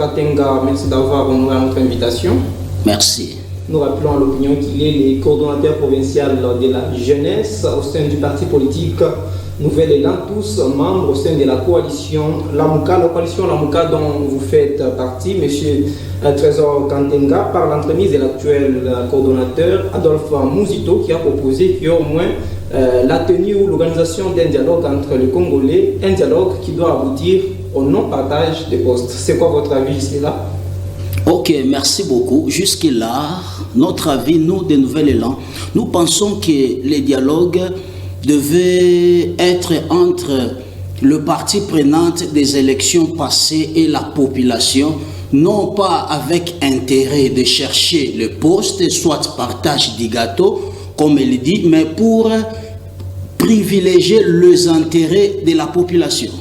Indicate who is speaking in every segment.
Speaker 1: Katenga, merci d'avoir honoré notre invitation.
Speaker 2: Merci.
Speaker 1: Nous rappelons à l'opinion qu'il est le coordonnateur provincial de la jeunesse au sein du parti politique Nouvel Élan, tous membres au sein de la coalition Lamouka. La coalition Lamouka dont vous faites partie, M. Trésor Kantenga, par l'entremise de l'actuel coordonnateur Adolphe Mouzito, qui a proposé qu'il y ait au moins la tenue ou l'organisation d'un dialogue entre les Congolais, un dialogue qui doit aboutir au non-partage des postes. C'est quoi votre avis jusque-là?
Speaker 2: Ok, merci beaucoup. Jusque-là, notre avis, nous, de Nouvel Élan, nous pensons que les dialogues devaient être entre le parti prenant des élections passées et la population, non pas avec intérêt de chercher le poste, soit partage du gâteau, comme il dit, mais pour privilégier les intérêts de la population.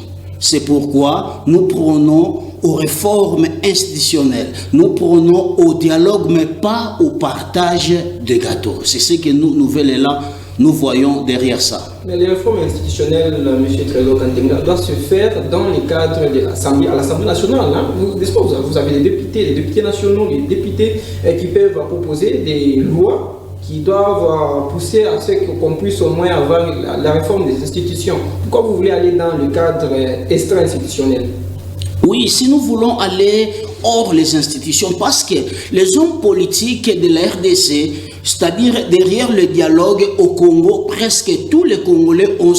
Speaker 2: C'est pourquoi nous prenons aux réformes institutionnelles, nous prenons au dialogue, mais pas au partage de gâteaux. C'est ce que nous, Nouvel Élan, nous voyons derrière ça.
Speaker 1: Mais les réformes institutionnelles, M. Trésor Kantenga, doivent se faire dans le cadre de l'Assemblée, à l'Assemblée nationale. Hein? Vous avez des députés nationaux, des députés qui peuvent proposer des lois qui doivent pousser à ce qu'on puisse au moins avoir la réforme des institutions. Pourquoi vous voulez aller dans le cadre extra-institutionnel?
Speaker 2: Oui, si nous voulons aller hors les institutions, parce que les hommes politiques de la RDC, c'est-à-dire derrière le dialogue au Congo, presque tous les Congolais ont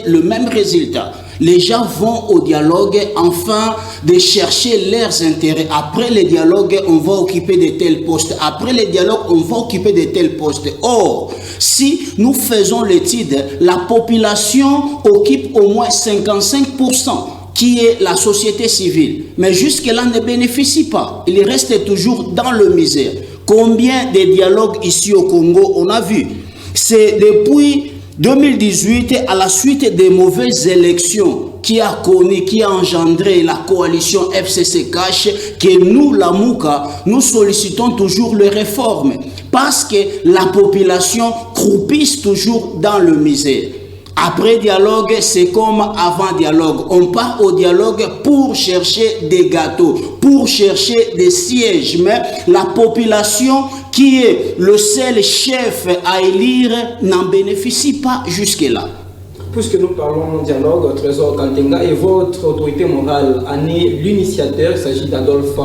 Speaker 2: le même résultat. Les gens vont au dialogue afin de chercher leurs intérêts. Après le dialogue, on va occuper de tels postes. Après le dialogue, on va occuper de tels postes. Or, si nous faisons l'étude, la population occupe au moins 55%. Qui est la société civile. Mais jusque-là ne bénéficie pas. Il reste toujours dans le misère. Combien de dialogues ici au Congo on a vu? C'est depuis 2018, à la suite des mauvaises élections qui a engendré la coalition FCC Cash, que nous, la Mouka, nous sollicitons toujours les réformes. Parce que la population croupisse toujours dans le misère. Après dialogue, c'est comme avant dialogue. On part au dialogue pour chercher des gâteaux, pour chercher des sièges. Mais la population qui est le seul chef à élire n'en bénéficie pas jusque-là.
Speaker 1: Puisque nous parlons de dialogue, Trésor Kantenga, et votre autorité morale en est l'initiateur, il s'agit d'Adolphe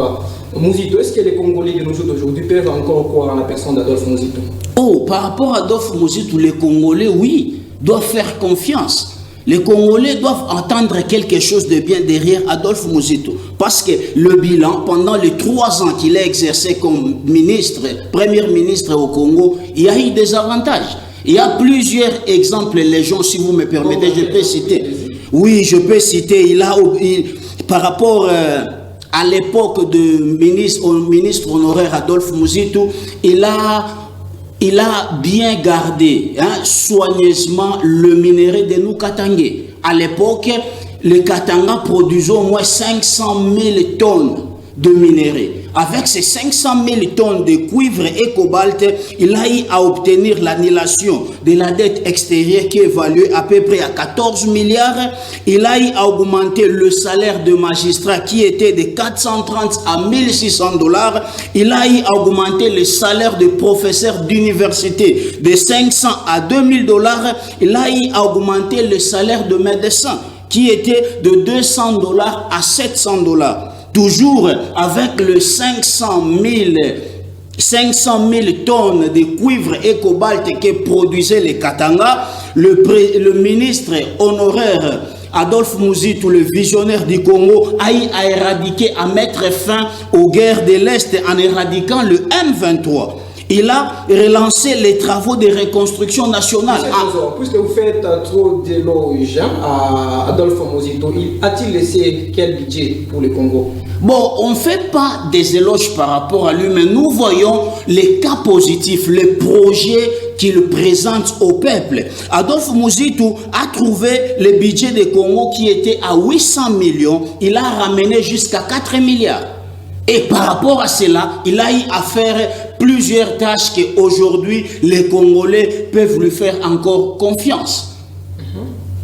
Speaker 1: Mouzito. Est-ce que les Congolais de nos jours d'aujourd'hui peuvent encore croire en la personne d'Adolphe Mouzito? Oh,
Speaker 2: par rapport à Adolphe Mouzito, les Congolais, oui, doivent faire confiance. Les Congolais doivent entendre quelque chose de bien derrière Adolphe Mouzito. Parce que le bilan, pendant les 3 ans qu'il a exercé comme ministre, premier ministre au Congo, il y a eu des avantages. Il y a plusieurs exemples, les gens, si vous me permettez, je peux citer. Oui, je peux citer. Par rapport à l'époque du ministre honoraire Adolphe Mouzito, il a bien gardé soigneusement le minerai de nous Katangé. À l'époque, le Katanga produisait au moins 500 000 tonnes de minerai. Avec ces 500 000 tonnes de cuivre et cobalt, il a eu à obtenir l'annulation de la dette extérieure qui est évaluée à peu près à 14 milliards. Il a eu à augmenter le salaire de magistrat qui était de 430 à 1600 $. Il a eu à augmenter le salaire de professeur d'université de 500 à 2000 $. Il a eu à augmenter le salaire de médecin qui était de 200 $ à 700 $. Toujours avec le 500 000 tonnes de cuivre et cobalt que produisait le Katanga, le ministre honoraire Adolphe Mouzito, le visionnaire du Congo, a eu à éradiquer, à mettre fin aux guerres de l'Est en éradiquant le M23. Il a relancé les travaux de reconstruction nationale.
Speaker 1: Puisque vous faites trop d'éloges à Adolphe Mouzito, a-t-il laissé quel budget pour le Congo?
Speaker 2: Bon, on ne fait pas des éloges par rapport à lui, mais nous voyons les cas positifs, les projets qu'il présente au peuple. Adolphe Mouzito a trouvé le budget du Congo qui était à 800 millions. Il a ramené jusqu'à 4 milliards. Et par rapport à cela, il a eu à faire plusieurs tâches qu'aujourd'hui, les Congolais peuvent lui faire encore confiance.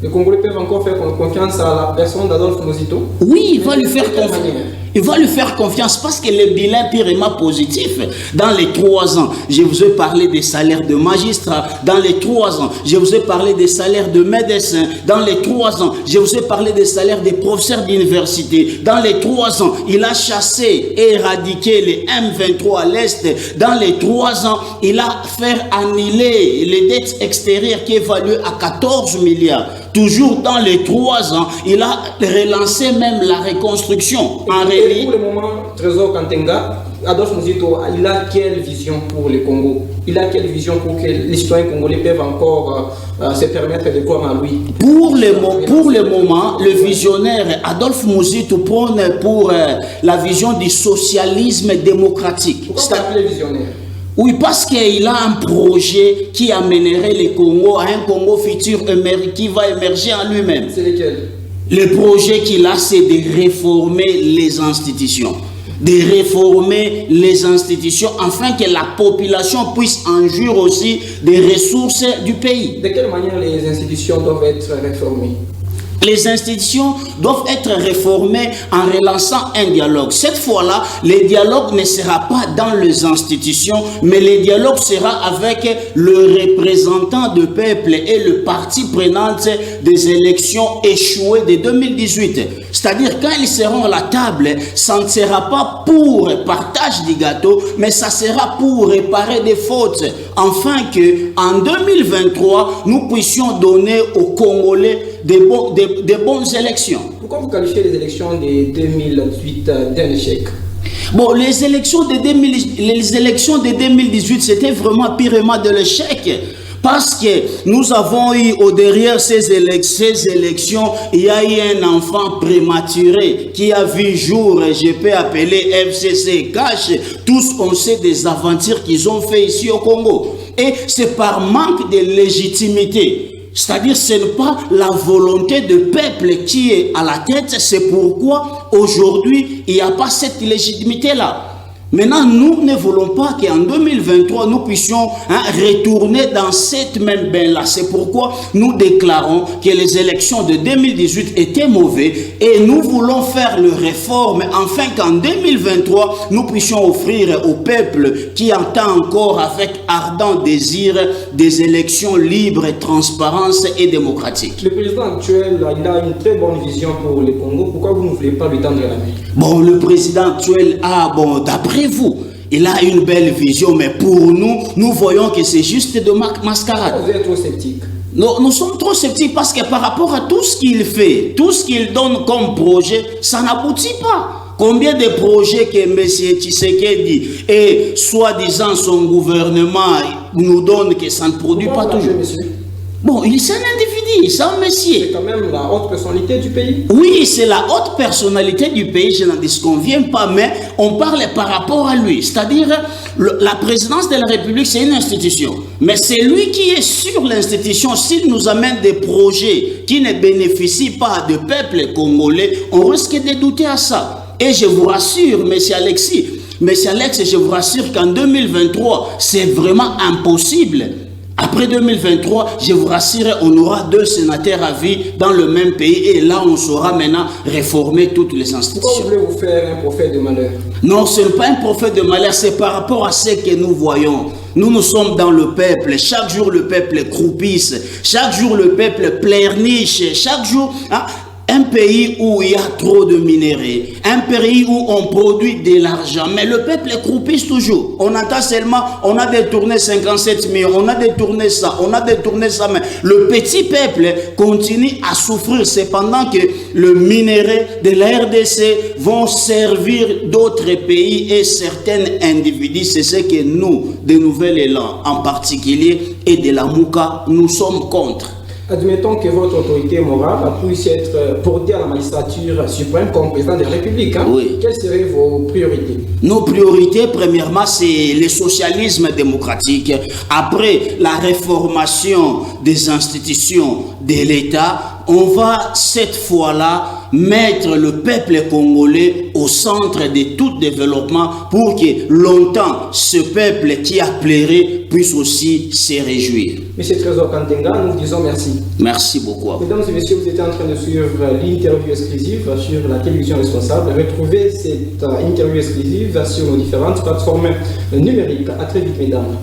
Speaker 1: Les Congolais peuvent encore faire confiance à la personne d'Adolphe Mouzito?
Speaker 2: Oui, il va lui faire confiance. Il va lui faire confiance parce que le bilan est purement positif. Dans les 3 ans, je vous ai parlé des salaires de magistrats. Dans les 3 ans, je vous ai parlé des salaires de médecins. Dans les 3 ans, je vous ai parlé des salaires des professeurs d'université. Dans les 3 ans, il a chassé et éradiqué les M23 à l'Est. Dans les 3 ans, il a fait annuler les dettes extérieures qui évaluent à 14 milliards. Toujours dans les 3 ans, il a relancé même la reconstruction.
Speaker 1: Et pour le moment, Trésor Kantenga, Adolphe Muzito, il a quelle vision pour le Congo? Il a quelle vision pour que les citoyens congolais peuvent encore se permettre de croire en lui?
Speaker 2: Pour le moment, le visionnaire Adolphe Muzito prône pour la vision du socialisme démocratique.
Speaker 1: Pourquoi vous l'appelez visionnaire?
Speaker 2: Oui, parce qu'il a un projet qui amènerait le Congo à un Congo futur qui va émerger en lui-même.
Speaker 1: C'est lequel?
Speaker 2: Le projet qu'il a, c'est de réformer les institutions. De réformer les institutions afin que la population puisse en jouir aussi des ressources du pays.
Speaker 1: De quelle manière les institutions doivent être réformées?
Speaker 2: Les institutions doivent être réformées en relançant un dialogue. Cette fois-là, le dialogue ne sera pas dans les institutions, mais le dialogue sera avec le représentant du peuple et le parti prenant des élections échouées de 2018. C'est-à-dire, quand ils seront à la table, ça ne sera pas pour partage du gâteau, mais ça sera pour réparer des fautes. Afin qu'en 2023, nous puissions donner aux Congolais des bonnes élections.
Speaker 1: Pourquoi vous qualifiez les élections de 2018 d'un échec?
Speaker 2: Bon, les élections de 2018, c'était vraiment purement de l'échec. Parce que nous avons eu au derrière ces élections, il y a eu un enfant prématuré qui a vu jour, je peux appeler FCC Cash. Tous on sait des aventures qu'ils ont fait ici au Congo. Et c'est par manque de légitimité. C'est-à-dire, ce n'est pas la volonté du peuple qui est à la tête. C'est pourquoi aujourd'hui, il n'y a pas cette légitimité-là. Maintenant, nous ne voulons pas qu'en 2023, nous puissions retourner dans cette même bain-là. C'est pourquoi nous déclarons que les élections de 2018 étaient mauvaises et nous voulons faire les réformes afin qu'en 2023, nous puissions offrir au peuple qui entend encore avec ardent désir des élections libres, transparentes et démocratiques.
Speaker 1: Le président actuel, il a une très bonne vision pour le Congo. Pourquoi vous ne voulez pas lui tendre la main?
Speaker 2: Bon, le président actuel d'après vous, il a une belle vision, mais pour nous, nous voyons que c'est juste de mascarade.
Speaker 1: Vous êtes trop sceptique.
Speaker 2: Nous sommes trop sceptiques parce que par rapport à tout ce qu'il fait, tout ce qu'il donne comme projet, ça n'aboutit pas. Combien de projets que M. Tshisekedi et soi-disant son gouvernement nous donne que ça ne produit pas toujours? Bon, c'est un individu, c'est un monsieur.
Speaker 1: C'est quand même la haute personnalité du pays.
Speaker 2: Oui, c'est la haute personnalité du pays, je n'en disconviens pas, mais on parle par rapport à lui. C'est-à-dire, la présidence de la République, c'est une institution. Mais c'est lui qui est sur l'institution. S'il nous amène des projets qui ne bénéficient pas du peuple congolais, on risque de douter à ça. Et je vous rassure, M. Alexis, je vous rassure qu'en 2023, c'est vraiment impossible. Après 2023, je vous rassure, on aura 2 sénateurs à vie dans le même pays et là, on saura maintenant réformer toutes les institutions.
Speaker 1: Pourquoi voulez vous faire un prophète de malheur?
Speaker 2: Non, ce n'est pas un prophète de malheur, c'est par rapport à ce que nous voyons. Nous sommes dans le peuple. Chaque jour, le peuple croupisse. Chaque jour, le peuple pleurniche. Chaque jour... un pays où il y a trop de minéraux, un pays où on produit de l'argent, mais le peuple croupisse toujours. On entend seulement, on a détourné 57 millions, on a détourné ça, mais le petit peuple continue à souffrir. C'est pendant que le minerai de la RDC vont servir d'autres pays et certains individus. C'est ce que nous, de Nouvel Élan en particulier, et de la Mouka, nous sommes contre.
Speaker 1: Admettons que votre autorité morale puisse être portée à la magistrature suprême comme président de la République.
Speaker 2: Oui.
Speaker 1: Quelles seraient vos priorités?
Speaker 2: Nos priorités, premièrement, c'est le socialisme démocratique. Après la réformation des institutions de l'État, on va cette fois-là mettre le peuple congolais au centre de tout développement pour que longtemps ce peuple qui a pleuré puisse aussi se réjouir.
Speaker 1: Monsieur Trésor Kantenga, nous disons merci.
Speaker 2: Merci beaucoup à vous.
Speaker 1: Mesdames et messieurs, vous étiez en train de suivre l'interview exclusive sur la télévision responsable. Retrouvez cette interview exclusive sur nos différentes plateformes numériques. À très vite, mesdames.